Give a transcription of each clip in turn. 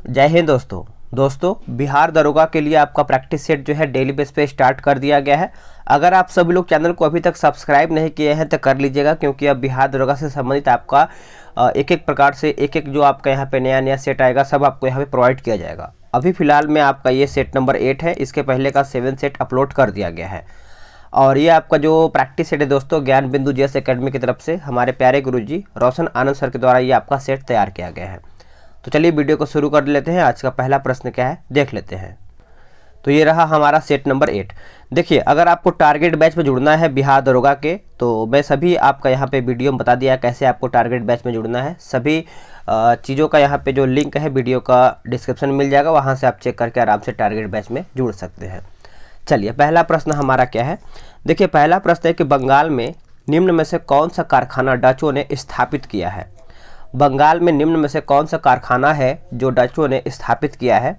जय हिंद दोस्तों बिहार दरोगा के लिए आपका प्रैक्टिस सेट जो है डेली बेस पे स्टार्ट कर दिया गया है। अगर आप सभी लोग चैनल को अभी तक सब्सक्राइब नहीं किए हैं तो कर लीजिएगा, क्योंकि अब बिहार दरोगा से संबंधित आपका एक एक प्रकार से एक जो आपका यहाँ पे नया सेट आएगा सब आपको यहाँ पे प्रोवाइड किया जाएगा। अभी फिलहाल में आपका ये सेट नंबर 8 है, इसके पहले का 7 सेट अपलोड कर दिया गया है। और ये आपका जो प्रैक्टिस सेट है दोस्तों, ज्ञान बिंदु जीएस एकेडमी की तरफ से हमारे प्यारे गुरुजी रोशन आनंद सर के द्वारा ये आपका सेट तैयार किया गया है। तो चलिए वीडियो को शुरू कर लेते हैं। आज का पहला प्रश्न क्या है देख लेते हैं। तो ये रहा हमारा सेट नंबर 8। देखिए, अगर आपको टारगेट बैच में जुड़ना है बिहार दरोगा के, तो मैं सभी आपका यहाँ पे वीडियो में बता दिया कैसे आपको टारगेट बैच में जुड़ना है। सभी चीज़ों का यहाँ पे जो लिंक है वीडियो का डिस्क्रिप्शन में मिल जाएगा, वहाँ से आप चेक करके आराम से टारगेट बैच में जुड़ सकते हैं। चलिए, पहला प्रश्न हमारा क्या है। देखिए, पहला प्रश्न है कि बंगाल में निम्न में से कौन सा कारखाना डचों ने स्थापित किया है। बंगाल में निम्न में से कौन सा कारखाना है जो डचों ने स्थापित किया है।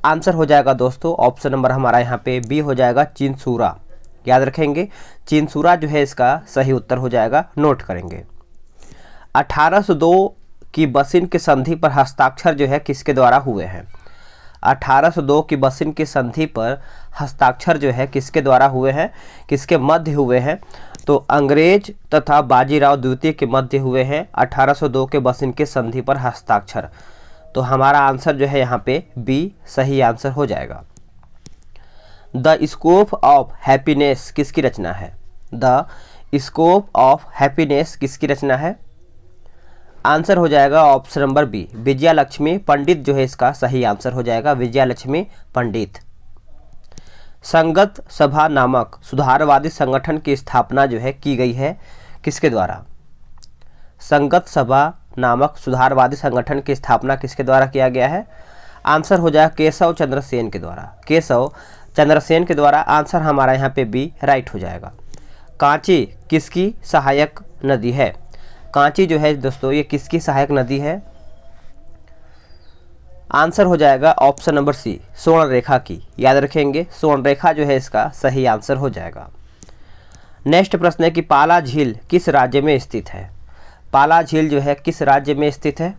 आंसर हो जाएगा दोस्तों ऑप्शन नंबर हमारा यहाँ पे बी हो जाएगा, चिनसूरा। याद रखेंगे, चिनसूरा जो है इसका सही उत्तर हो जाएगा, नोट करेंगे। 1802 की बसिन की संधि पर हस्ताक्षर जो है किसके द्वारा हुए हैं। 1802 की बसिन की संधि पर हस्ताक्षर जो है किसके द्वारा हुए हैं, किसके मध्य हुए हैं। तो अंग्रेज तथा बाजीराव द्वितीय के मध्य हुए हैं 1802 के बसिन के संधि पर हस्ताक्षर। तो हमारा आंसर जो है यहाँ पे बी सही आंसर हो जाएगा। द स्कोप ऑफ हैप्पीनेस किसकी रचना है। द स्कोप ऑफ हैप्पीनेस किसकी रचना है। आंसर हो जाएगा option number B, Vijaya Lakshmi Pandit जो है इसका सही आंसर हो जाएगा, विजया लक्ष्मी पंडित। संगत सभा नामक सुधारवादी संगठन की स्थापना जो है की गई है किसके द्वारा। संगत सभा नामक सुधारवादी संगठन की स्थापना किसके द्वारा किया गया है। आंसर हो जाएगा केशव चंद्र सेन के द्वारा, केशव चंद्र सेन के द्वारा। आंसर हमारा यहाँ पे बी राइट हो जाएगा। कांची किसकी सहायक नदी है। कांची जो है दोस्तों ये किसकी सहायक नदी है। आंसर हो जाएगा ऑप्शन नंबर सी, स्वर्ण रेखा की। याद रखेंगे, स्वर्ण रेखा जो है इसका सही आंसर हो जाएगा। नेक्स्ट प्रश्न है कि पाला झील किस राज्य में स्थित है। पाला झील जो है किस राज्य में स्थित है।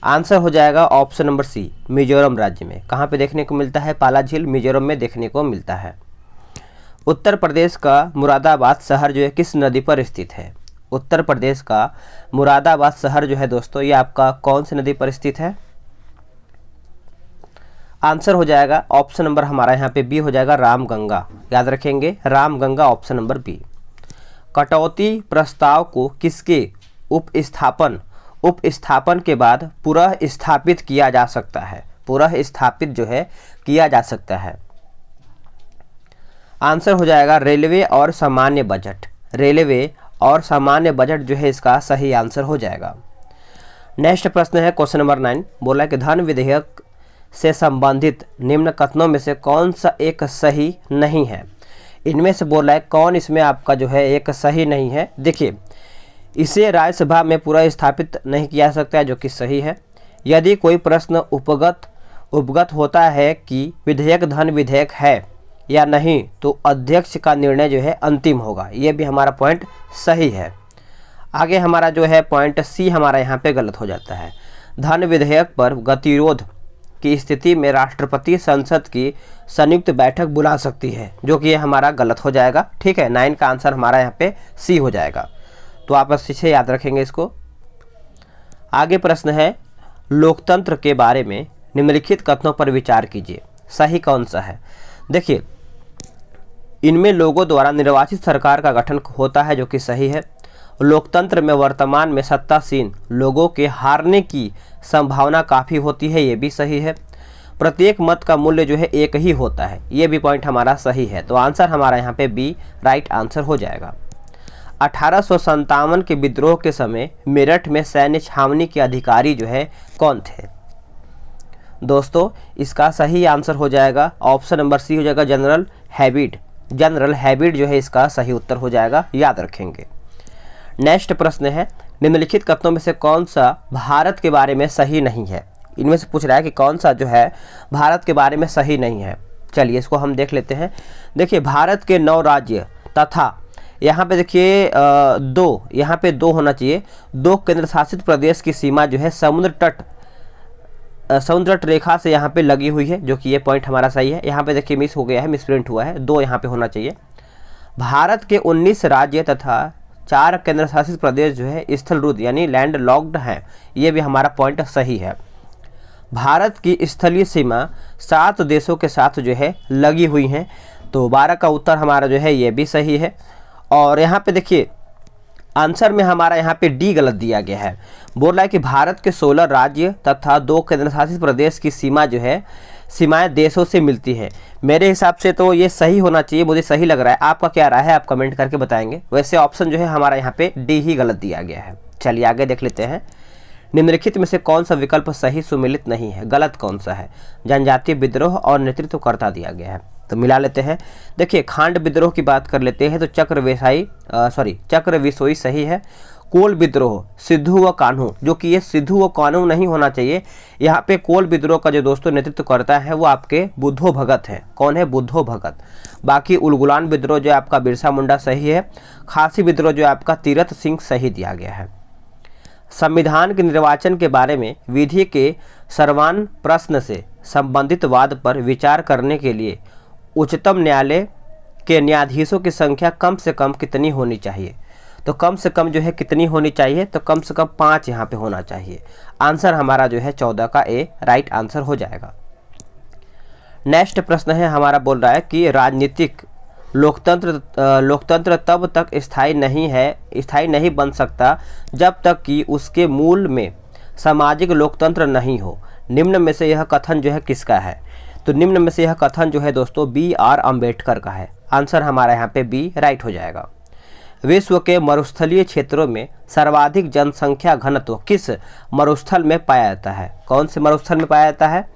आंसर हो जाएगा ऑप्शन नंबर सी, मिजोरम राज्य में। कहाँ पे देखने को मिलता है पाला झील, मिजोरम में देखने को मिलता है। उत्तर प्रदेश का मुरादाबाद शहर जो है किस नदी पर स्थित है। उत्तर प्रदेश का मुरादाबाद शहर जो है दोस्तों ये आपका कौन सी नदी पर स्थित है। आंसर हो जाएगा ऑप्शन नंबर हमारा यहाँ पे बी हो जाएगा, रामगंगा। याद रखेंगे, रामगंगा ऑप्शन नंबर बी। कटौती प्रस्ताव को किसके उपस्थापन के बाद पुनः स्थापित किया जा सकता है। पुनः स्थापित जो है किया जा सकता है। आंसर हो जाएगा रेलवे और सामान्य बजट। रेलवे और सामान्य बजट जो है इसका सही आंसर हो जाएगा। नेक्स्ट प्रश्न है क्वेश्चन नंबर 9। बोला कि धन विधेयक से संबंधित निम्न कथनों में से कौन सा एक सही नहीं है। इनमें से बोला है कौन इसमें आपका जो है एक सही नहीं है। देखिए, इसे राज्यसभा में पूरा स्थापित नहीं किया जा सकता है, जो कि सही है। यदि कोई प्रश्न उपगत होता है कि विधेयक धन विधेयक है या नहीं, तो अध्यक्ष का निर्णय जो है अंतिम होगा। ये भी हमारा पॉइंट सही है। आगे हमारा जो है पॉइंट सी हमारा यहाँ पे गलत हो जाता है। धन विधेयक पर गतिरोध की स्थिति में राष्ट्रपति संसद की संयुक्त बैठक बुला सकती है, जो कि ये हमारा गलत हो जाएगा। ठीक है, 9 का आंसर हमारा यहाँ पे सी हो जाएगा। तो आप अच्छे याद रखेंगे इसको। आगे प्रश्न है, लोकतंत्र के बारे में निम्नलिखित कथनों पर विचार कीजिए, सही कौन सा है। देखिए, इनमें लोगों द्वारा निर्वाचित सरकार का गठन होता है, जो कि सही है। लोकतंत्र में वर्तमान में सत्तासीन लोगों के हारने की संभावना काफ़ी होती है, ये भी सही है। प्रत्येक मत का मूल्य जो है एक ही होता है, ये भी पॉइंट हमारा सही है। तो आंसर हमारा यहाँ पे बी राइट आंसर हो जाएगा। 1857 के विद्रोह के समय मेरठ में सैन्य छावनी के अधिकारी जो है कौन थे। दोस्तों इसका सही आंसर हो जाएगा ऑप्शन नंबर सी हो जाएगा, जनरल हैबिट। जनरल हैबिट जो है इसका सही उत्तर हो जाएगा, याद रखेंगे। नेक्स्ट प्रश्न है, निम्नलिखित कथनों में से कौन सा भारत के बारे में सही नहीं है। इनमें से पूछ रहा है कि कौन सा जो है भारत के बारे में सही नहीं है। चलिए इसको हम देख लेते हैं। देखिए, भारत के 9 राज्य तथा यहाँ पे देखिए यहाँ पे 2 होना चाहिए। 2 केंद्र शासित प्रदेश की सीमा जो है समुद्र तट समुद्र तट रेखा से यहाँ पे लगी हुई है, जो कि ये पॉइंट हमारा सही है। यहाँ पे देखिए मिस हो गया है, मिसप्रिंट हुआ है, 2 यहाँ पे होना चाहिए। भारत के 19 राज्य तथा 4 केंद्र शासित प्रदेश जो है स्थलरुद्ध यानी लैंड लॉक्ड हैं, ये भी हमारा पॉइंट सही है। भारत की स्थलीय सीमा 7 देशों के साथ जो है लगी हुई हैं, तो 12 का उत्तर हमारा जो है ये भी सही है। और यहाँ पे देखिए आंसर में हमारा यहाँ पे डी गलत दिया गया है। बोल रहा है कि भारत के 16 राज्य तथा 2 केंद्र शासित प्रदेश की सीमा जो है सीमाएं देशों से मिलती है। मेरे हिसाब से तो ये सही होना चाहिए, मुझे सही लग रहा है। आपका क्या राय है, आप कमेंट करके बताएंगे। वैसे ऑप्शन जो है हमारा यहाँ पे डी ही गलत दिया गया है। चलिए आगे देख लेते हैं। निम्नलिखित में से कौन सा विकल्प सही सुमेलित नहीं है, गलत कौन सा है? जनजातीय विद्रोह और नेतृत्वकर्ता दिया गया है, तो मिला लेते हैं। देखिए खांड विद्रोह की बात कर लेते हैं तो चक्र विसोई सही है। कोल विद्रोह सिद्धू व कान्हू, जो कि ये सिद्धू व कान्हू नहीं होना चाहिए। यहाँ पे कोल विद्रोह का जो दोस्तों नेतृत्व करता है वो आपके बुद्धो भगत है। कौन है? बुद्धो भगत। बाकी उलगुलान विद्रोह जो आपका बिरसा मुंडा सही है। खासी विद्रोह जो आपका तीरथ सिंह सही दिया गया है। संविधान के निर्वाचन के बारे में विधि के सर्वान प्रश्न से संबंधित वाद पर विचार करने के लिए उच्चतम न्यायालय के न्यायाधीशों की संख्या कम से कम कितनी होनी चाहिए? तो कम से कम जो है कितनी होनी चाहिए? तो कम से कम 5 यहाँ पे होना चाहिए। आंसर हमारा जो है 14 का ए राइट आंसर हो जाएगा। नेक्स्ट प्रश्न है हमारा, बोल रहा है कि राजनीतिक लोकतंत्र तब तक स्थायी नहीं बन सकता जब तक कि उसके मूल में सामाजिक लोकतंत्र नहीं हो। निम्न में से यह कथन जो है किसका है? तो निम्न में से यह कथन जो है दोस्तों B.R. अम्बेडकर का है। आंसर हमारा यहाँ पे बी राइट हो जाएगा। विश्व के मरुस्थलीय क्षेत्रों में सर्वाधिक जनसंख्या घनत्व किस मरुस्थल में पाया जाता है? कौन से मरुस्थल में पाया जाता है?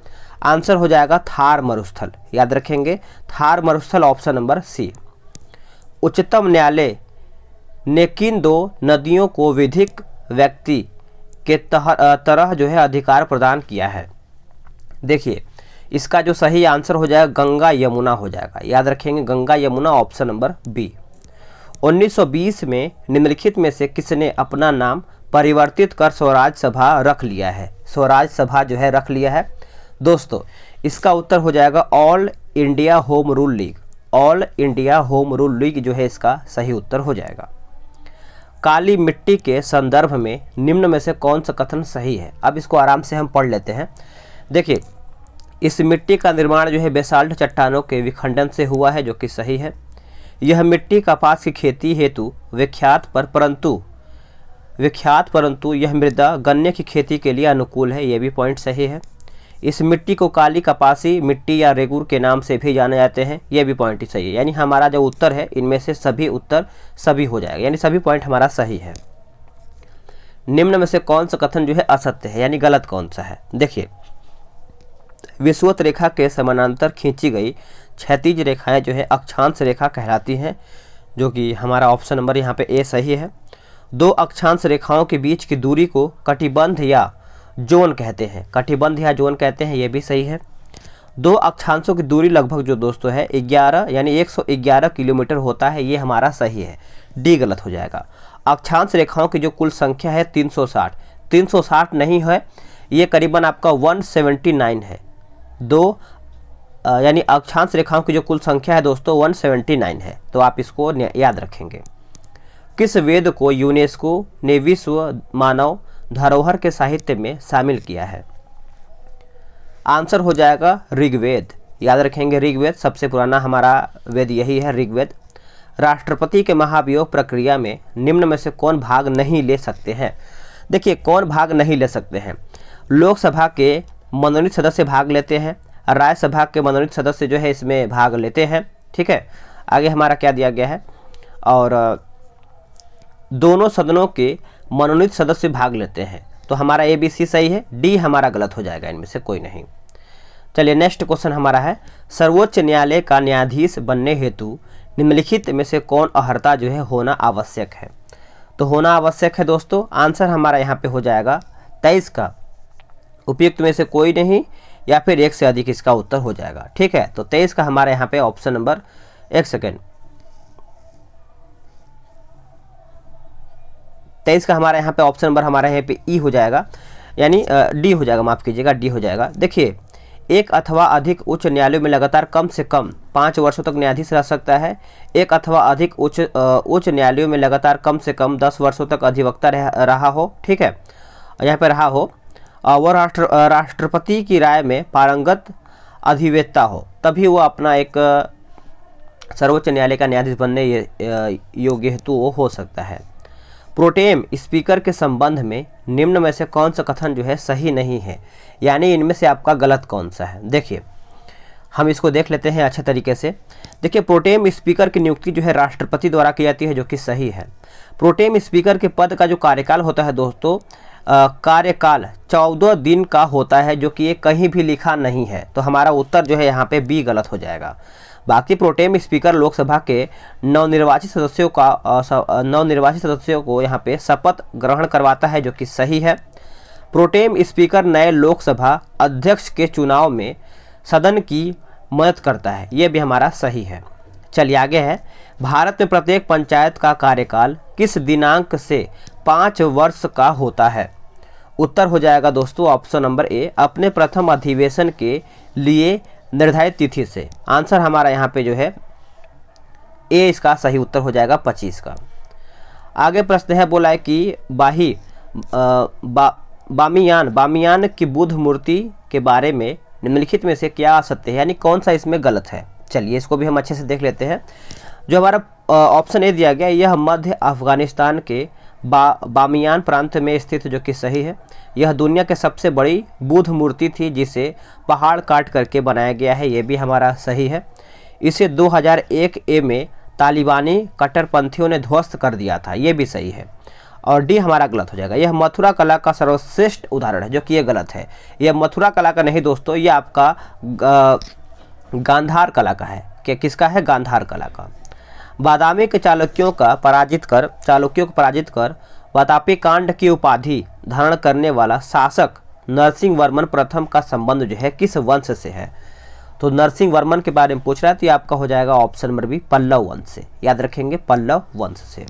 आंसर हो जाएगा थार मरुस्थल। याद रखेंगे थार मरुस्थल, ऑप्शन नंबर सी। उच्चतम न्यायालय ने किन 2 नदियों को विधिक व्यक्ति के तरह जो है अधिकार प्रदान किया है? देखिए इसका जो सही आंसर हो जाएगा गंगा यमुना हो जाएगा। याद रखेंगे Ganga Yamuna, option number B. 1920 में निम्नलिखित में से किसने अपना नाम परिवर्तित कर स्वराज सभा रख लिया है? स्वराज सभा जो है रख लिया है दोस्तों, इसका उत्तर हो जाएगा all India home rule league. All India home rule league जो है इसका सही उत्तर हो जाएगा। काली मिट्टी के संदर्भ में निम्न में से कौन सा कथन सही है? अब इसको आराम से हम पढ़ लेते हैं। देखिए इस मिट्टी का निर्माण जो है बेसाल्ट चट्टानों के विखंडन से हुआ है, जो कि सही है। यह मिट्टी कपास की खेती हेतु विख्यात परंतु यह मृदा गन्ने की खेती के लिए अनुकूल है, ये भी पॉइंट सही है। इस मिट्टी को काली कपासी मिट्टी या रेगुर के नाम से भी जाने जाते हैं, ये भी पॉइंट ही सही है। यानी हमारा जो उत्तर है इनमें से सभी उत्तर सभी हो जाएगा, यानी सभी पॉइंट हमारा सही है। निम्न में से कौन सा कथन जो है असत्य है, यानी गलत कौन सा है? देखिए विषुवत रेखा के समानांतर खींची गई क्षैतिज रेखाएं जो है अक्षांश रेखा कहलाती हैं, जो कि हमारा ऑप्शन नंबर यहाँ पे ए सही है। 2 अक्षांश रेखाओं के बीच की दूरी को कटिबंध या जोन कहते हैं। कटिबंध या जोन कहते हैं, ये भी सही है। 2 अक्षांशों की दूरी लगभग जो दोस्तों है 11 यानी 111 किलोमीटर होता है, ये हमारा सही है। डी गलत हो जाएगा। अक्षांश रेखाओं की जो कुल संख्या है 360 नहीं है, ये करीबन आपका 179 है। 2 यानी अक्षांश रेखाओं की जो कुल संख्या है दोस्तों 179 है, तो आप इसको याद रखेंगे। किस वेद को यूनेस्को ने विश्व मानव धरोहर के साहित्य में शामिल किया है? आंसर हो जाएगा ऋग्वेद। याद रखेंगे ऋग्वेद सबसे पुराना हमारा वेद यही है, ऋग्वेद। राष्ट्रपति के महाभियोग प्रक्रिया में निम्न में से कौन भाग नहीं ले सकते हैं? देखिए कौन भाग नहीं ले सकते हैं? लोकसभा के मनोनीत सदस्य भाग लेते हैं, राज्यसभा के मनोनीत सदस्य जो है इसमें भाग लेते हैं, ठीक है। आगे हमारा क्या दिया गया है, और दोनों सदनों के मनोनीत सदस्य भाग लेते हैं, तो हमारा ABC सही है, डी हमारा गलत हो जाएगा, इनमें से कोई नहीं। चलिए नेक्स्ट क्वेश्चन हमारा है, सर्वोच्च न्यायालय का न्यायाधीश बनने हेतु निम्नलिखित में से कौन अर्हता जो है होना आवश्यक है? तो होना आवश्यक है दोस्तों, आंसर हमारा यहाँ पे हो जाएगा 23 का उपयुक्त में से कोई नहीं, या फिर 1 से अधिक इसका उत्तर हो जाएगा, ठीक है। तो 23 का हमारे यहाँ पे ऑप्शन नंबर 1 सेकेंड 23 का हमारे यहाँ पे ऑप्शन नंबर हमारे यहाँ पे ई हो जाएगा। यानी डी हो जाएगा, माफ़ कीजिएगा, डी हो जाएगा। देखिए, एक अथवा अधिक उच्च न्यायालयों में लगातार कम से कम 5 वर्षों तक न्यायाधीश रह सकता है। एक अथवा अधिक उच्च न्यायालयों में लगातार कम से कम 10 वर्षों तक अधिवक्ता रहा हो, ठीक है, यहाँ पे रहा हो, वह राष्ट्रपति की राय में पारंगत अधिवेत्ता हो, तभी वो अपना एक सर्वोच्च न्यायालय का न्यायाधीश बनने योग्य हेतु वो हो सकता है। प्रोटेम स्पीकर के संबंध में निम्न में से कौन सा कथन जो है सही नहीं है, यानी इनमें से आपका गलत कौन सा है। देखिए, हम इसको देख लेते हैं अच्छे तरीके से। देखिए, प्रोटेम स्पीकर की नियुक्ति जो है राष्ट्रपति द्वारा की जाती है, जो कि सही है। प्रोटेम स्पीकर के पद का जो कार्यकाल होता है दोस्तों, कार्यकाल 14 दिन का होता है, जो कि ये कहीं भी लिखा नहीं है। तो हमारा उत्तर जो है यहाँ पे बी गलत हो जाएगा। बाकी प्रोटेम स्पीकर लोकसभा के नवनिर्वाचित सदस्यों को यहाँ पे शपथ ग्रहण करवाता है, जो कि सही है। प्रोटेम स्पीकर नए लोकसभा अध्यक्ष के चुनाव में सदन की मदद करता है, ये भी हमारा सही है। चलिए आगे है, भारत में प्रत्येक पंचायत का कार्यकाल किस दिनांक से 5 वर्ष का होता है। उत्तर हो जाएगा दोस्तों ऑप्शन नंबर ए, अपने प्रथम अधिवेशन के लिए निर्धारित तिथि से। आंसर हमारा यहाँ पे जो है ए, इसका सही उत्तर हो जाएगा 25 का। आगे प्रश्न है, बोला है कि बामियान की बुद्ध मूर्ति के बारे में निम्नलिखित में से क्या सत्य है, यानी कौन सा इसमें गलत है। चलिए इसको भी हम अच्छे से देख लेते हैं। जो हमारा ऑप्शन ए दिया गया, यह मध्य अफगानिस्तान के बामियान प्रांत में स्थित, जो कि सही है। यह दुनिया के सबसे बड़ी बुद्ध मूर्ति थी, जिसे पहाड़ काट करके बनाया गया है, ये भी हमारा सही है। इसे 2001 में तालिबानी कट्टरपंथियों ने ध्वस्त कर दिया था, ये भी सही है। और डी हमारा गलत हो जाएगा। यह मथुरा कला का सर्वश्रेष्ठ उदाहरण है, जो कि ये गलत है। यह मथुरा कला का नहीं दोस्तों, ये आपका गांधार कला का है। क्या किसका है? गांधार कला का। बादामी के चालुक्यों को पराजित कर वातापी कांड की उपाधि धारण करने वाला शासक नरसिंह वर्मन प्रथम का संबंध जो है किस वंश से है। तो नरसिंह वर्मन के बारे में पूछ रहा है, तो ये आपका हो जाएगा ऑप्शन नंबर बी, पल्लव वंश से। याद रखेंगे, पल्लव वंश से।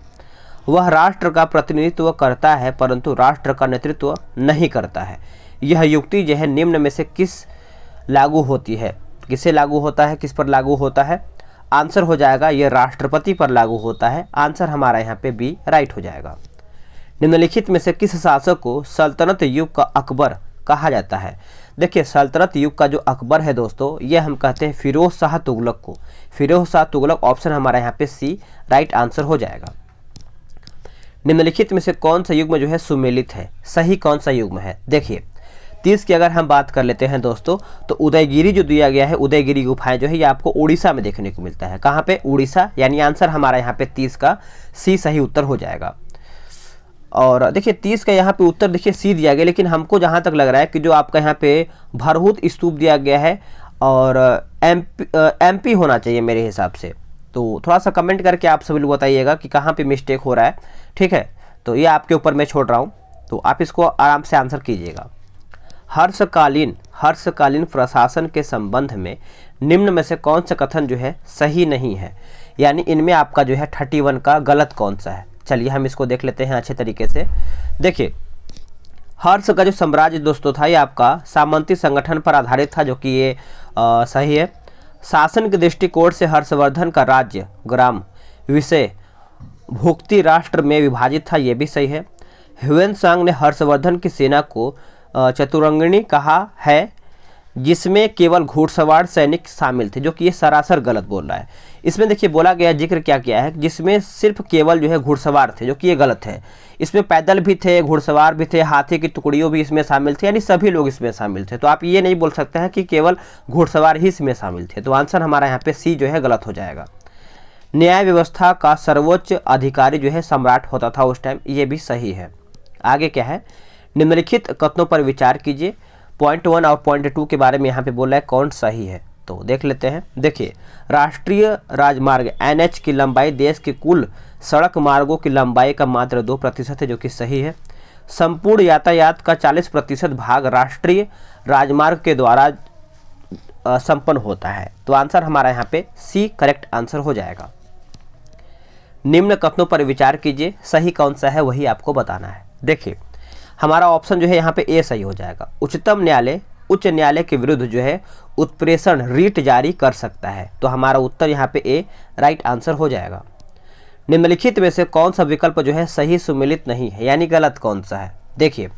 वह राष्ट्र का प्रतिनिधित्व करता है, परंतु राष्ट्र का नेतृत्व नहीं करता है। यह युक्ति जो है निम्न में से किस लागू होती है, किसे लागू होता है, किस पर लागू होता है। आंसर हो जाएगा ये राष्ट्रपति पर लागू होता है। आंसर हमारा यहाँ पे बी राइट हो जाएगा। निम्नलिखित में से किस शासक को सल्तनत युग का अकबर कहा जाता है। देखिए, सल्तनत युग का जो अकबर है दोस्तों, ये हम कहते हैं फिरोज शाह तुगलक को। फिरोज शाह तुगलक ऑप्शन हमारा यहाँ पे सी राइट आंसर हो जाएगा। निम्नलिखित में से कौन सा युग्म जो है सुमेलित है, सही कौन सा युग्म है। देखिए, 30 की अगर हम बात कर लेते हैं दोस्तों, तो उदयगिरी जो दिया गया है, उदयगिरी गुफाएं जो है ये आपको उड़ीसा में देखने को मिलता है। कहाँ पे? उड़ीसा। यानी आंसर हमारा यहाँ पे 30 का सी सही उत्तर हो जाएगा। और देखिए 30 का यहाँ पे उत्तर देखिए सी दिया गया, लेकिन हमको जहाँ तक लग रहा है कि जो आपका यहाँ पे भरहुत स्तूप दिया गया है और एमपी होना चाहिए मेरे हिसाब से। तो थोड़ा सा कमेंट करके आप सभी लोग बताइएगा कि कहाँ पे मिस्टेक हो रहा है, ठीक है। तो ये आपके ऊपर मैं छोड़ रहा हूँ, तो आप इसको आराम से आंसर कीजिएगा। हर्षकालीन प्रशासन के संबंध में निम्न में से कौन सा कथन जो है सही नहीं है, यानी इनमें आपका जो है 31 का गलत कौन सा है। चलिए हम इसको देख लेते हैं अच्छे तरीके से। देखिए, हर्ष का जो साम्राज्य दोस्तों था ये आपका सामंती संगठन पर आधारित था, जो कि ये सही है। शासन के दृष्टिकोण से हर्षवर्धन का राज्य ग्राम विषय भुक्ति राष्ट्र में विभाजित था, ये भी सही है। ह्वेनसांग ने हर्षवर्धन की सेना को चतुरंगिणी कहा है, जिसमें केवल घुड़सवार सैनिक शामिल थे, जो कि ये सरासर गलत बोल रहा है। इसमें देखिए बोला गया, जिक्र क्या किया है, जिसमें सिर्फ केवल जो है घुड़सवार थे, जो कि ये गलत है। इसमें पैदल भी थे, घुड़सवार भी थे, हाथी की टुकड़ियों भी इसमें शामिल थे, यानी सभी लोग इसमें शामिल थे। तो आप ये नहीं बोल सकते हैं कि केवल घुड़सवार ही इसमें शामिल थे। तो आंसर हमारा यहाँ पे सी जो है गलत हो जाएगा। न्याय व्यवस्था का सर्वोच्च अधिकारी जो है सम्राट होता था उस टाइम, ये भी सही है। आगे क्या है, निम्नलिखित कथनों पर विचार कीजिए। पॉइंट 1 और पॉइंट 2 के बारे में यहाँ पे बोला है कौन सही है, तो देख लेते हैं। देखिए, राष्ट्रीय राजमार्ग NH की लंबाई देश के कुल सड़क मार्गों की लंबाई का मात्र 2% है, जो कि सही है। संपूर्ण यातायात का 40% भाग राष्ट्रीय राजमार्ग के द्वारा संपन्न होता है। तो आंसर हमारा यहाँ पे सी करेक्ट आंसर हो जाएगा। निम्न कथनों पर विचार कीजिए, सही कौन सा है वही आपको बताना है। देखिए, हमारा ऑप्शन जो है यहाँ पे ए सही हो जाएगा। उच्चतम न्यायालय उच्च न्यायालय के विरुद्ध जो है उत्प्रेषण रीट जारी कर सकता है। तो हमारा उत्तर यहाँ पे ए राइट आंसर हो जाएगा। निम्नलिखित में से कौन सा विकल्प जो है सही सुमेलित नहीं है, यानी गलत कौन सा है। देखिए,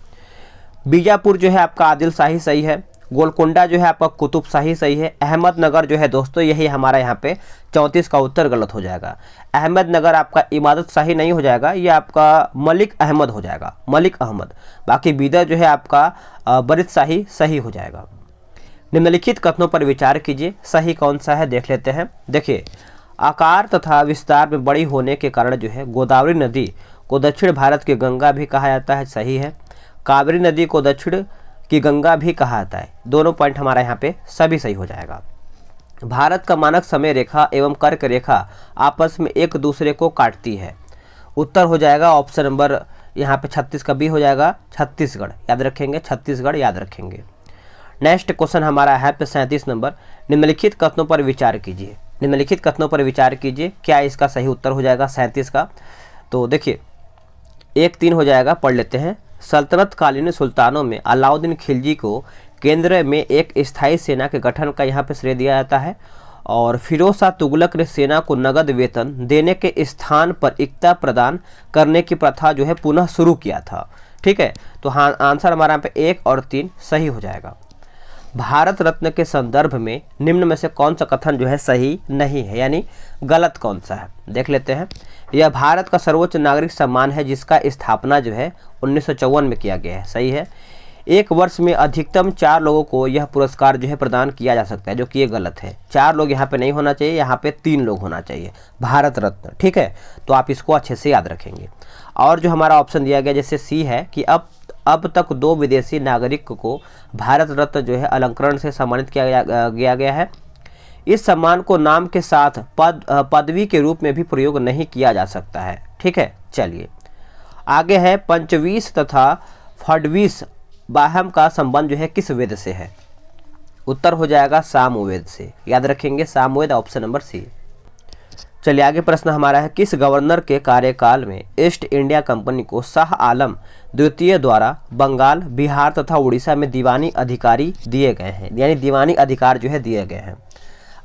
बीजापुर जो है आपका आदिल शाही सही है, गोलकुंडा जो है आपका कुतुब शाही सही है, अहमदनगर जो है दोस्तों यही हमारा यहाँ पे 34 का उत्तर गलत हो जाएगा। अहमदनगर आपका इमादत शाही नहीं हो जाएगा, ये आपका मलिक अहमद हो जाएगा, मलिक अहमद। बाकी बीदर जो है आपका बरित शाही सही हो जाएगा। निम्नलिखित कथनों पर विचार कीजिए, सही कौन सा है देख लेते हैं। देखिए, आकार तथा विस्तार में बड़ी होने के कारण जो है गोदावरी नदी को दक्षिण भारत की गंगा भी कहा जाता है, सही है। कावेरी नदी को दक्षिण की गंगा भी कहा जाता है, दोनों पॉइंट हमारा यहाँ पे सभी सही हो जाएगा। भारत का मानक समय रेखा एवं कर्क रेखा आपस में एक दूसरे को काटती है, उत्तर हो जाएगा ऑप्शन नंबर यहाँ पे 36 का बी हो जाएगा, छत्तीसगढ़। याद रखेंगे, छत्तीसगढ़ याद रखेंगे। नेक्स्ट क्वेश्चन हमारा है पे 37 नंबर। निम्नलिखित कथनों पर विचार कीजिए, निम्नलिखित कथनों पर विचार कीजिए, क्या इसका सही उत्तर हो जाएगा 37 का। तो देखिए 1-3 हो जाएगा, पढ़ लेते हैं। सल्तनत कालीन सुल्तानों में अलाउद्दीन खिलजी को केंद्र में एक स्थायी सेना के गठन का यहाँ पे श्रेय दिया जाता है, और फिरोज शाह तुगलक ने सेना को नगद वेतन देने के स्थान पर इक्ता प्रदान करने की प्रथा जो है पुनः शुरू किया था। ठीक है, तो हाँ आंसर हमारा यहाँ पे 1 और 3 सही हो जाएगा। भारत रत्न के संदर्भ में निम्न में से कौन सा कथन जो है सही नहीं है, यानी गलत कौन सा है देख लेते हैं। यह भारत का सर्वोच्च नागरिक सम्मान है जिसका स्थापना जो है 1954 में किया गया है, सही है। एक वर्ष में अधिकतम 4 लोगों को यह पुरस्कार जो है प्रदान किया जा सकता है, जो कि ये गलत है। 4 लोग यहाँ पे नहीं होना चाहिए, यहाँ पे 3 लोग होना चाहिए, भारत रत्न। ठीक है, तो आप इसको अच्छे से याद रखेंगे। और जो हमारा ऑप्शन दिया गया जैसे सी है कि अब तक 2 विदेशी नागरिक को भारत रत्न जो है अलंकरण से सम्मानित किया गया है। इस सम्मान को नाम के साथ पदवी के रूप में भी प्रयोग नहीं किया जा सकता है। ठीक है, चलिए आगे है। पंचवीस तथा फडवीस बाहम का संबंध जो है किस वेद से है, उत्तर हो जाएगा सामवेद से। याद रखेंगे सामवेद, ऑप्शन नंबर सी। चलिए आगे प्रश्न हमारा है, किस गवर्नर के कार्यकाल में ईस्ट इंडिया कंपनी को शाह आलम द्वितीय द्वारा बंगाल, बिहार तथा उड़ीसा में दीवानी अधिकारी दिए गए हैं, यानी दीवानी अधिकार जो है दिए गए हैं।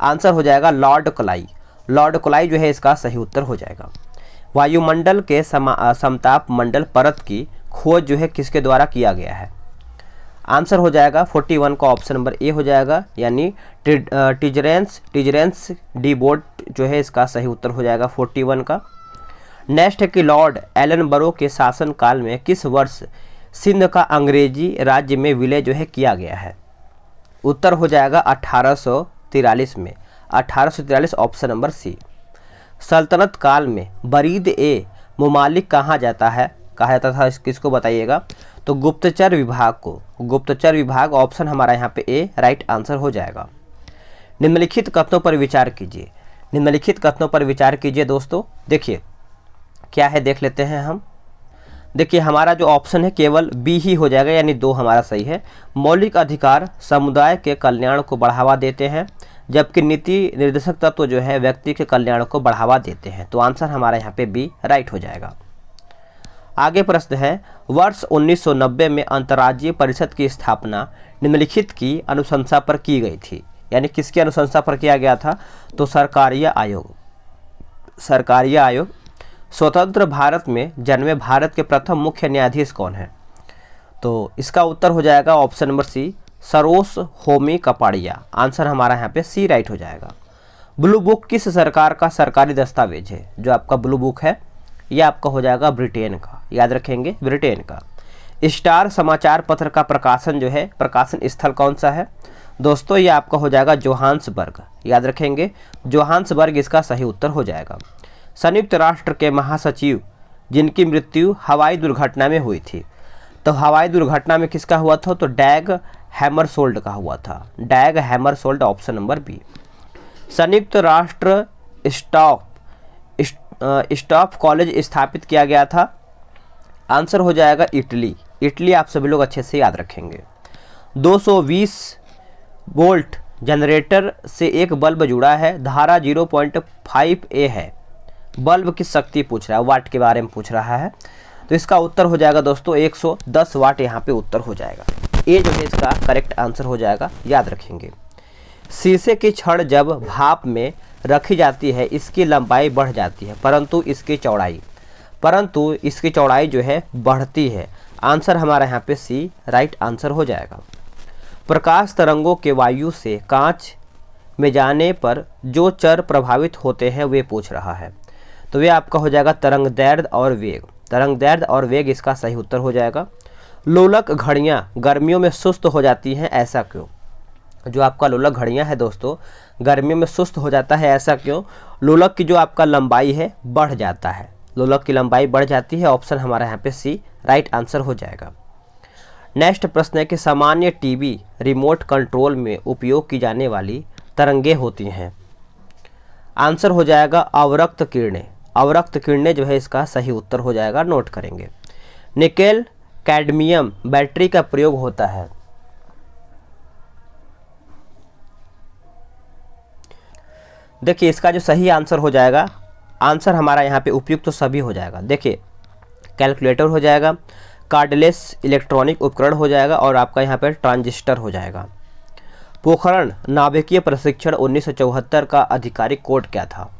आंसर हो जाएगा लॉर्ड क्लाई। लॉर्ड क्लाई जो है इसका सही उत्तर हो जाएगा। वायुमंडल के समताप मंडल परत की खोज जो है किसके द्वारा किया गया है, आंसर हो जाएगा 41 का ऑप्शन नंबर ए हो जाएगा, यानी टिजरेंस डी बोट जो है इसका सही उत्तर हो जाएगा 41 का। नेक्स्ट है कि लॉर्ड एलनबरो के शासनकाल में किस वर्ष सिंध का अंग्रेजी राज्य में विलय जो है किया गया है, उत्तर हो जाएगा 1843 में, 1843 ऑप्शन नंबर सी। सल्तनत काल में बरीद ए मुमालिक कहा जाता था, किसको बताइएगा, तो गुप्तचर विभाग को, गुप्तचर विभाग ऑप्शन हमारा यहाँ पे ए राइट आंसर हो जाएगा। निम्नलिखित कथनों पर विचार कीजिए, निम्नलिखित कथनों पर विचार कीजिए दोस्तों। देखिए क्या है देख लेते हैं हम। देखिए हमारा जो ऑप्शन है केवल बी ही हो जाएगा, यानी 2 हमारा सही है। मौलिक अधिकार समुदाय के कल्याण को बढ़ावा देते हैं, जबकि नीति निर्देशक तत्व जो है व्यक्ति के कल्याण को बढ़ावा देते हैं। तो आंसर हमारा यहाँ पे बी राइट हो जाएगा। आगे प्रश्न है, वर्ष 1990 में अंतर्राज्यीय परिषद की स्थापना निम्नलिखित की अनुशंसा पर की गई थी, यानी किसकी अनुशंसा पर किया गया था, तो सरकारीय आयोग। सरकारीय आयोग। स्वतंत्र भारत में जन्मे भारत के प्रथम मुख्य न्यायाधीश कौन है, तो इसका उत्तर हो जाएगा ऑप्शन नंबर सी, सरोस होमी कपाड़िया। आंसर हमारा यहाँ पे सी राइट हो जाएगा। ब्लू बुक किस सरकार का सरकारी दस्तावेज है, जो आपका ब्लू बुक है ये आपका हो जाएगा ब्रिटेन का। याद रखेंगे ब्रिटेन का। स्टार समाचार पत्र का प्रकाशन जो है, प्रकाशन स्थल कौन सा है दोस्तों, ये आपका हो जाएगा जोहान्सबर्ग। याद रखेंगे जोहान्सबर्ग इसका सही उत्तर हो जाएगा। संयुक्त राष्ट्र के महासचिव जिनकी मृत्यु हवाई दुर्घटना में हुई थी, तो हवाई दुर्घटना में किसका हुआ था, तो डैग हैमरशोल्ड का हुआ था, डैग हैमरशोल्ड ऑप्शन नंबर बी। संयुक्त राष्ट्र स्टाफ कॉलेज स्थापित किया गया था, आंसर हो जाएगा इटली। इटली आप सभी लोग अच्छे से याद रखेंगे। 220 वोल्ट जनरेटर से एक बल्ब जुड़ा है, धारा 0.5 ए है, बल्ब की शक्ति पूछ रहा है, वाट के बारे में पूछ रहा है। तो इसका उत्तर हो जाएगा दोस्तों 110 वाट यहाँ पे उत्तर हो जाएगा। ये जो है इसका करेक्ट आंसर हो जाएगा, याद रखेंगे। शीशे की छड़ जब भाप में रखी जाती है इसकी लंबाई बढ़ जाती है परंतु इसकी चौड़ाई जो है बढ़ती है। आंसर हमारा यहाँ पे सी राइट आंसर हो जाएगा। प्रकाश तरंगों के वायु से कांच में जाने पर जो चर प्रभावित होते हैं वे पूछ रहा है। तो वे आपका हो जाएगा तरंग दैर्ध्य और वेग। तरंग दैर्ध्य और वेग इसका सही उत्तर हो जाएगा। लोलक घड़ियां गर्मियों में सुस्त हो जाती हैं, ऐसा क्यों? जो आपका लोलक घड़ियां है दोस्तों गर्मियों में सुस्त हो जाता है, ऐसा क्यों? लोलक की जो आपका लंबाई है बढ़ जाता है, लोलक की लंबाई बढ़ जाती है। ऑप्शन हमारा यहाँ पे सी राइट आंसर हो जाएगा। नेक्स्ट प्रश्न है कि सामान्य टीवी रिमोट कंट्रोल में उपयोग की जाने वाली तरंगे होती हैं। आंसर हो जाएगा अवरक्त किरणें। अवरक्त किरणें जो है इसका सही उत्तर हो जाएगा, नोट करेंगे। निकेल कैडमियम बैटरी का प्रयोग होता है। देखिए इसका जो सही आंसर हो जाएगा, आंसर हमारा यहाँ पे उपयुक्त तो सभी हो जाएगा। देखिए कैलकुलेटर हो जाएगा, कार्डलेस इलेक्ट्रॉनिक उपकरण हो जाएगा और आपका यहाँ पे ट्रांजिस्टर हो जाएगा। पोखरण नाभिकीय प्रशिक्षण 1974 का आधिकारिक कोड क्या था?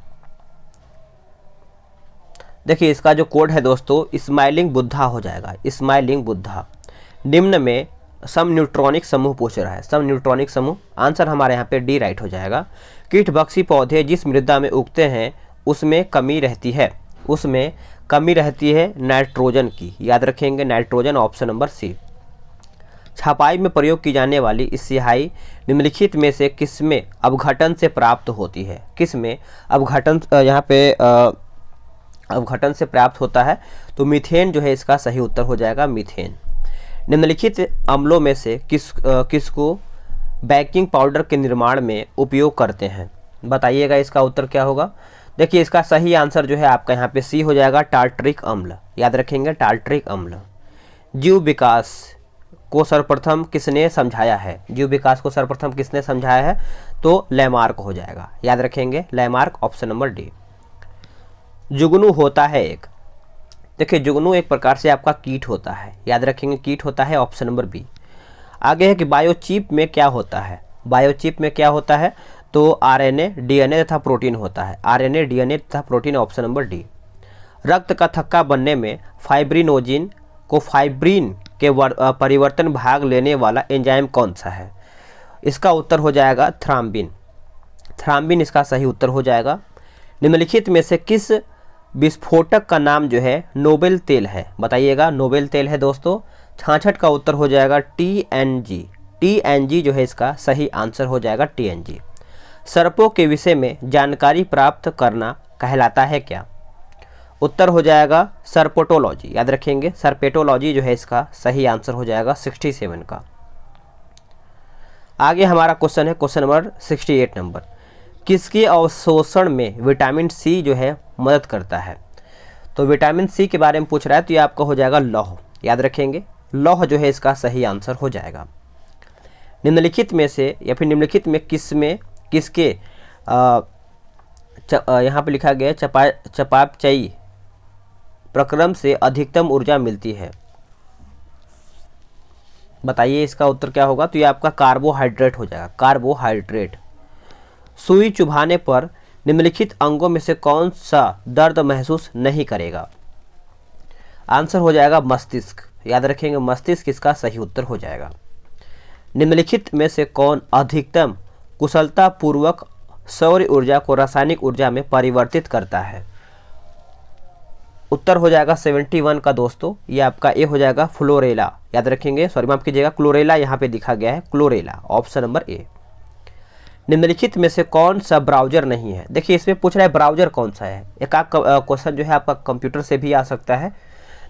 देखिए इसका जो कोड है दोस्तों स्माइलिंग बुद्धा हो जाएगा, स्माइलिंग बुद्धा। निम्न में सम न्यूट्रॉनिक समूह पूछ रहा है, सम न्यूट्रॉनिक समूह। आंसर हमारे यहाँ पे डी राइट हो जाएगा। कीटभक्षी पौधे जिस मृदा में उगते हैं उसमें कमी रहती है, उसमें कमी रहती है नाइट्रोजन की, याद रखेंगे नाइट्रोजन, ऑप्शन नंबर सी। छपाई में प्रयोग की जाने वाली स्याही निम्नलिखित में से किसमें अपघटन से प्राप्त होती है? किसमें अपघटन यहाँ पे अपघटन से प्राप्त होता है? तो मीथेन जो है इसका सही उत्तर हो जाएगा, मीथेन। निम्नलिखित अम्लों में से किसको बेकिंग पाउडर के निर्माण में उपयोग करते हैं? बताइएगा इसका उत्तर क्या होगा। देखिए इसका सही आंसर जो है आपका यहाँ पे सी हो जाएगा, टार्टरिक अम्ल, याद रखेंगे टार्टरिक अम्ल। जीव विकास को सर्वप्रथम किसने समझाया है? जीव विकास को सर्वप्रथम किसने समझाया है? तो लैमार्क हो जाएगा, याद रखेंगे लैमार्क, ऑप्शन नंबर डी। जुगनू होता है एक, देखिए जुगनू एक प्रकार से आपका कीट होता है, याद रखेंगे कीट होता है, ऑप्शन नंबर बी। आगे है कि बायोचिप में क्या होता है? बायोचिप में क्या होता है? तो आरएनए डीएनए तथा प्रोटीन होता है, आरएनए डीएनए तथा प्रोटीन, ऑप्शन नंबर डी। रक्त का थक्का बनने में फाइब्रिनोजिन को फाइब्रिन के परिवर्तन भाग लेने वाला एंजाइम कौन सा है? इसका उत्तर हो जाएगा थ्राम्बिन, थ्राम्बिन इसका सही उत्तर हो जाएगा। निम्नलिखित में से किस विस्फोटक का नाम जो है नोबेल तेल है? बताइएगा नोबेल तेल है दोस्तों 66 का उत्तर हो जाएगा TNG, TNG जो है इसका सही आंसर हो जाएगा TNG। सर्पों के विषय में जानकारी प्राप्त करना कहलाता है क्या? उत्तर हो जाएगा सर्पेटोलॉजी, याद रखेंगे सर्पेटोलॉजी जो है इसका सही आंसर हो जाएगा 67 का। आगे हमारा क्वेश्चन है क्वेश्चन नंबर 68 नंबर, किसके अवशोषण में विटामिन सी जो है मदद करता है? तो विटामिन सी के बारे में पूछ रहा है, तो ये आपका हो जाएगा लौह, याद रखेंगे लौह जो है इसका सही आंसर हो जाएगा। निम्नलिखित में से या फिर निम्नलिखित में किसके यहाँ पे लिखा गया चयापचयी प्रक्रम से अधिकतम ऊर्जा मिलती है? बताइए इसका उत्तर क्या होगा। तो ये आपका कार्बोहाइड्रेट हो जाएगा, कार्बोहाइड्रेट। सुई चुभाने पर निम्नलिखित अंगों में से कौन सा दर्द महसूस नहीं करेगा? आंसर हो जाएगा मस्तिष्क, याद रखेंगे मस्तिष्क इसका सही उत्तर हो जाएगा। निम्नलिखित में से कौन अधिकतम कुशलता पूर्वक सौर ऊर्जा को रासायनिक ऊर्जा में परिवर्तित करता है? उत्तर हो जाएगा 71 का दोस्तों, ये आपका ए हो जाएगा फ्लोरेला, याद रखेंगे सॉरी माफ कीजिएगा क्लोरेला यहाँ पे दिखा गया है, क्लोरेला, ऑप्शन नंबर ए। निम्नलिखित में से कौन सा ब्राउजर नहीं है? देखिए इसमें पूछ रहा है ब्राउजर कौन सा है, एक क्वेश्चन जो है आपका कंप्यूटर से भी आ सकता है।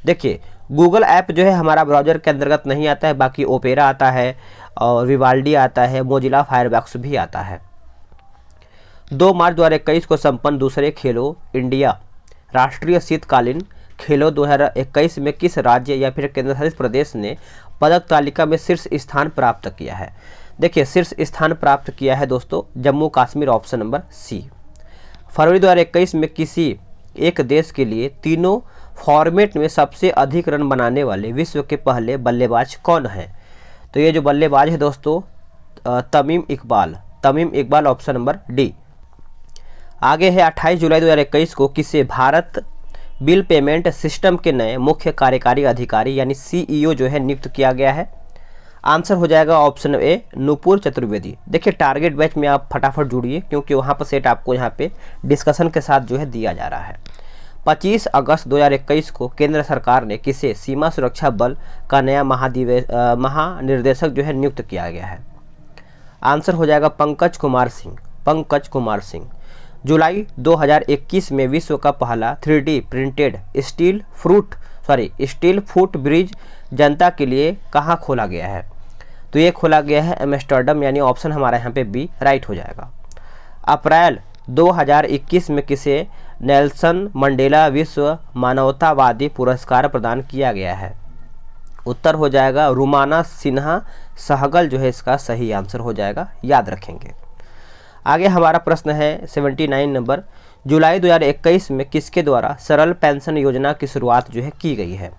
देखिए गूगल ऐप जो है हमारा ब्राउजर के अंतर्गत नहीं आता है, बाकी ओपेरा आता है और विवाल्डी आता है, मोजिला फायरबॉक्स भी आता है। 2 मार्च 2021 को संपन्न दूसरे खेलो इंडिया राष्ट्रीय शीतकालीन खेलों 2021 में किस राज्य या फिर केंद्र शासित प्रदेश ने पदक तालिका में शीर्ष स्थान प्राप्त किया है? देखिए शीर्ष स्थान प्राप्त किया है दोस्तों Jammu Kashmir, option number C. फरवरी 2021 में किसी एक देश के लिए तीनों फॉर्मेट में सबसे अधिक रन बनाने वाले विश्व के पहले बल्लेबाज कौन हैं? तो ये जो बल्लेबाज है दोस्तों Tamim Iqbal option number D. आगे है 28 जुलाई 2021 को किसे भारत बिल पेमेंट सिस्टम के नए मुख्य कार्यकारी अधिकारी यानी सीईओ जो है नियुक्त किया गया है? आंसर हो जाएगा ऑप्शन ए नुपुर चतुर्वेदी। देखिए टारगेट बैच में आप फटाफट जुड़िए क्योंकि वहाँ पर सेट आपको यहाँ पे डिस्कशन के साथ जो है दिया जा रहा है। 25 अगस्त 2021 को केंद्र सरकार ने किसे सीमा सुरक्षा बल का नया महानिर्देशक जो है नियुक्त किया गया है? आंसर हो जाएगा पंकज कुमार सिंह। जुलाई 2021 में विश्व का पहला 3D printed steel foot bridge जनता के लिए कहाँ खोला गया है? तो ये खोला गया है एम्स्टर्डम, यानी ऑप्शन हमारा यहाँ पे बी राइट हो जाएगा। अप्रैल 2021 में किसे नेल्सन मंडेला विश्व मानवतावादी पुरस्कार प्रदान किया गया है? उत्तर हो जाएगा रुमाना सिन्हा सहगल जो है इसका सही आंसर हो जाएगा, याद रखेंगे। आगे हमारा प्रश्न है 79 नंबर, जुलाई 2021 में किसके द्वारा सरल पेंशन योजना की शुरुआत जो है की गई है?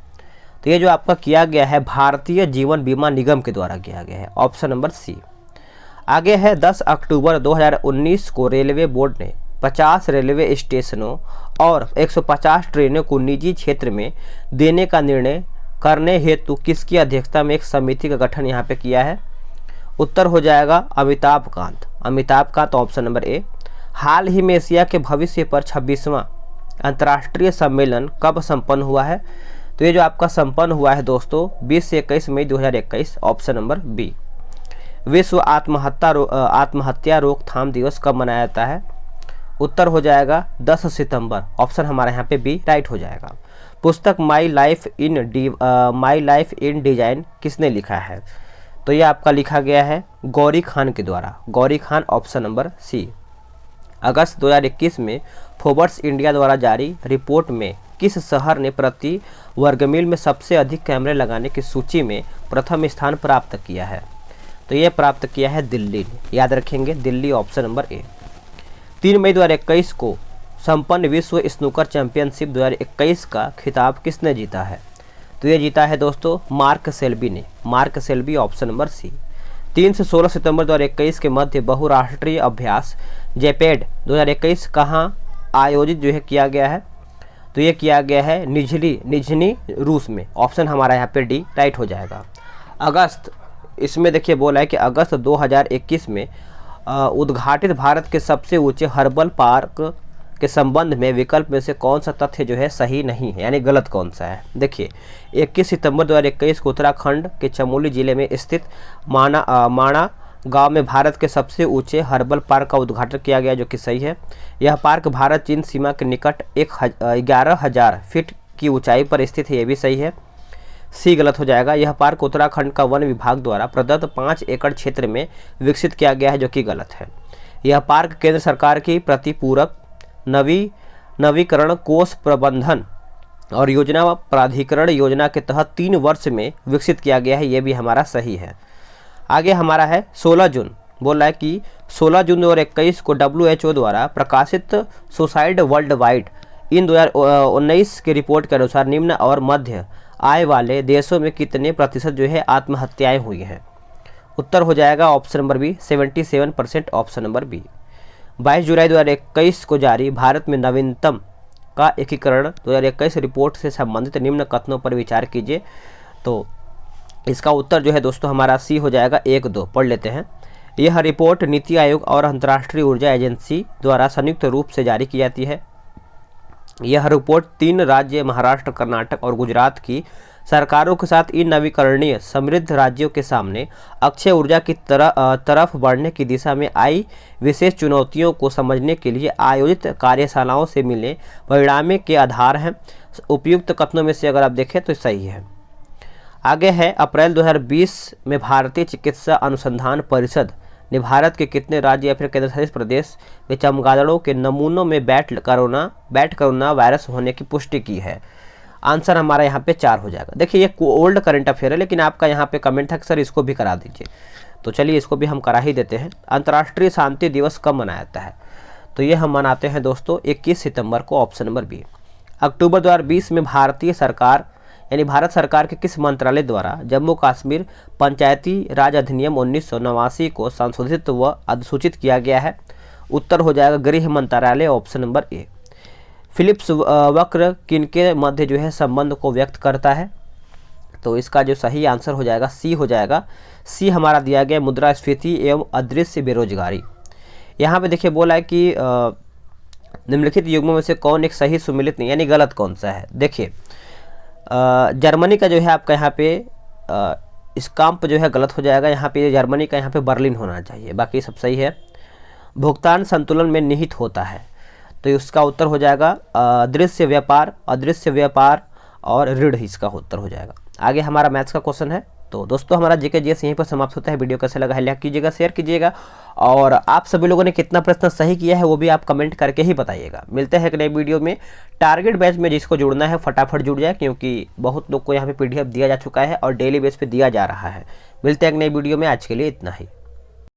तो ये जो आपका किया गया है भारतीय जीवन बीमा निगम के द्वारा किया गया है, ऑप्शन नंबर सी। आगे है 10 अक्टूबर 2019 को रेलवे बोर्ड ने 50 रेलवे स्टेशनों और 150 ट्रेनों को निजी क्षेत्र में देने का निर्णय करने हेतु किसकी अध्यक्षता में एक समिति का गठन यहाँ पे किया है? उत्तर हो जाएगा Amitabh Kant option number A. हाल ही में एशिया के भविष्य पर 26वां अंतर्राष्ट्रीय सम्मेलन कब संपन्न हुआ है? तो ये जो आपका संपन्न हुआ है दोस्तों 20 से 21 मई 2021, ऑप्शन नंबर बी। विश्व आत्महत्या रोकथाम दिवस कब मनाया जाता है? उत्तर हो जाएगा 10 सितंबर, ऑप्शन हमारा यहाँ पे बी राइट हो जाएगा। पुस्तक माई लाइफ इन डिजाइन किसने लिखा है? तो ये आपका लिखा गया है गौरी खान के द्वारा, Gauri Khan option number C. अगस्त 2021 में फोर्ब्स इंडिया द्वारा जारी रिपोर्ट में किस शहर ने प्रति वर्गमील में सबसे अधिक कैमरे लगाने की सूची में प्रथम स्थान प्राप्त किया है? तो ये प्राप्त किया है दिल्ली ने, याद रखेंगे दिल्ली ऑप्शन नंबर ए। 3 मई 2021 को संपन्न विश्व स्नूकर चैंपियनशिप 2021 का खिताब किसने जीता है? तो ये जीता है दोस्तों मार्क सेल्बी ने, Mark Selby option number C. 3 से 16 सितंबर 2021 के मध्य बहुराष्ट्रीय अभ्यास जेपेड 2021 कहाँ आयोजित जो है किया गया है? तो ये किया गया है निझनी रूस में, ऑप्शन हमारा यहाँ पे डी राइट हो जाएगा। अगस्त, इसमें देखिए बोला है कि अगस्त 2021 में उद्घाटित भारत के सबसे ऊंचे हर्बल पार्क के संबंध में विकल्प में से कौन सा तथ्य जो है सही नहीं है, यानी गलत कौन सा है? देखिए 21 सितंबर 2021 को उत्तराखंड के चमोली जिले में स्थित माणा गांव में भारत के सबसे ऊंचे हर्बल पार्क का उद्घाटन किया गया, जो कि सही है। यह पार्क भारत चीन सीमा के निकट 11,000 फीट की ऊंचाई पर स्थित है, ये भी सही है। सी गलत हो जाएगा। यह पार्क उत्तराखंड का वन विभाग द्वारा प्रदत्त 5 एकड़ क्षेत्र में विकसित किया गया है, जो कि गलत है। यह पार्क केंद्र सरकार की प्रतिपूरक नवीकरण कोष प्रबंधन और योजना प्राधिकरण योजना के तहत 3 वर्ष में विकसित किया गया है, ये भी हमारा सही है। आगे हमारा है 16 जून, बोल रहा है कि 16 जून 2021 को WHO द्वारा प्रकाशित सुसाइड वर्ल्ड वाइड इन 2019 की रिपोर्ट के अनुसार निम्न और मध्य आय वाले देशों में कितने प्रतिशत जो है आत्महत्याएं हुई हैं? उत्तर हो जाएगा option number B 77%, option number B. 22 जुलाई 2021 को जारी भारत में नवीनतम का एकीकरण 2021 रिपोर्ट से संबंधित निम्न कथनों पर विचार कीजिए। तो इसका उत्तर जो है दोस्तों हमारा सी हो जाएगा 1-2, पढ़ लेते हैं। यह रिपोर्ट नीति आयोग और अंतर्राष्ट्रीय ऊर्जा एजेंसी द्वारा संयुक्त रूप से जारी की जाती है। यह रिपोर्ट 3 राज्य महाराष्ट्र, कर्नाटक और गुजरात की सरकारों के साथ इन नवीकरणीय समृद्ध राज्यों के सामने अक्षय ऊर्जा की तरफ बढ़ने की दिशा में आई विशेष चुनौतियों को समझने के लिए आयोजित कार्यशालाओं से मिले परिणामों के आधार हैं। उपयुक्त कथनों में से अगर आप देखें तो सही है। आगे है अप्रैल 2020 में भारतीय चिकित्सा अनुसंधान परिषद ने भारत के कितने राज्य या फिर केंद्र शासित प्रदेश में चमगादड़ों के नमूनों में बैट कोरोना वायरस होने की पुष्टि की है? आंसर हमारा यहाँ पे 4 हो जाएगा। देखिए ये ओल्ड करंट अफेयर है, लेकिन आपका यहाँ पे कमेंट था कि सर इसको भी करा दीजिए, तो चलिए इसको भी हम करा ही देते हैं। अंतर्राष्ट्रीय शांति दिवस कब मनाया जाता है? तो ये हम मनाते हैं दोस्तों 21 सितंबर को, ऑप्शन नंबर बी। अक्टूबर 2020 में भारतीय सरकार यानी भारत सरकार के किस मंत्रालय द्वारा जम्मू कश्मीर पंचायती राज अधिनियम 1989 को संशोधित व अधिसूचित किया गया है? उत्तर हो जाएगा गृह मंत्रालय, ऑप्शन नंबर ए। फिलिप्स वक्र किनके मध्य जो है संबंध को व्यक्त करता है? तो इसका जो सही आंसर हो जाएगा सी हो जाएगा। सी हमारा दिया गया मुद्रास्फीति एवं अदृश्य बेरोजगारी। यहाँ पे देखिए बोला है कि निम्नलिखित युग्मों में से कौन एक सही सुमेलित नहीं यानी गलत कौन सा है? देखिए जर्मनी का जो है आपका यहाँ पे स्काम्प जो है गलत हो जाएगा। यहाँ पे जर्मनी का यहाँ पे बर्लिन होना चाहिए, बाकी सब सही है। भुगतान संतुलन में निहित होता है, तो इसका उत्तर हो जाएगा अदृश्य व्यापार और ऋण, इसका उत्तर हो जाएगा। आगे हमारा मैथ्स का क्वेश्चन है। तो दोस्तों हमारा जीके जीएस यहीं पर समाप्त होता है। वीडियो कैसा लगा है लाइक कीजिएगा, शेयर कीजिएगा, और आप सभी लोगों ने कितना प्रश्न सही किया है वो भी आप कमेंट करके ही बताइएगा। मिलते हैं एक नए वीडियो में। टारगेट बैच में जिसको जुड़ना है फटाफट जुड़ जाए, क्योंकि बहुत लोग को यहाँ पे PDF दिया जा चुका है और डेली बेस पे दिया जा रहा है। मिलते हैं एक नई वीडियो में, आज के लिए इतना ही।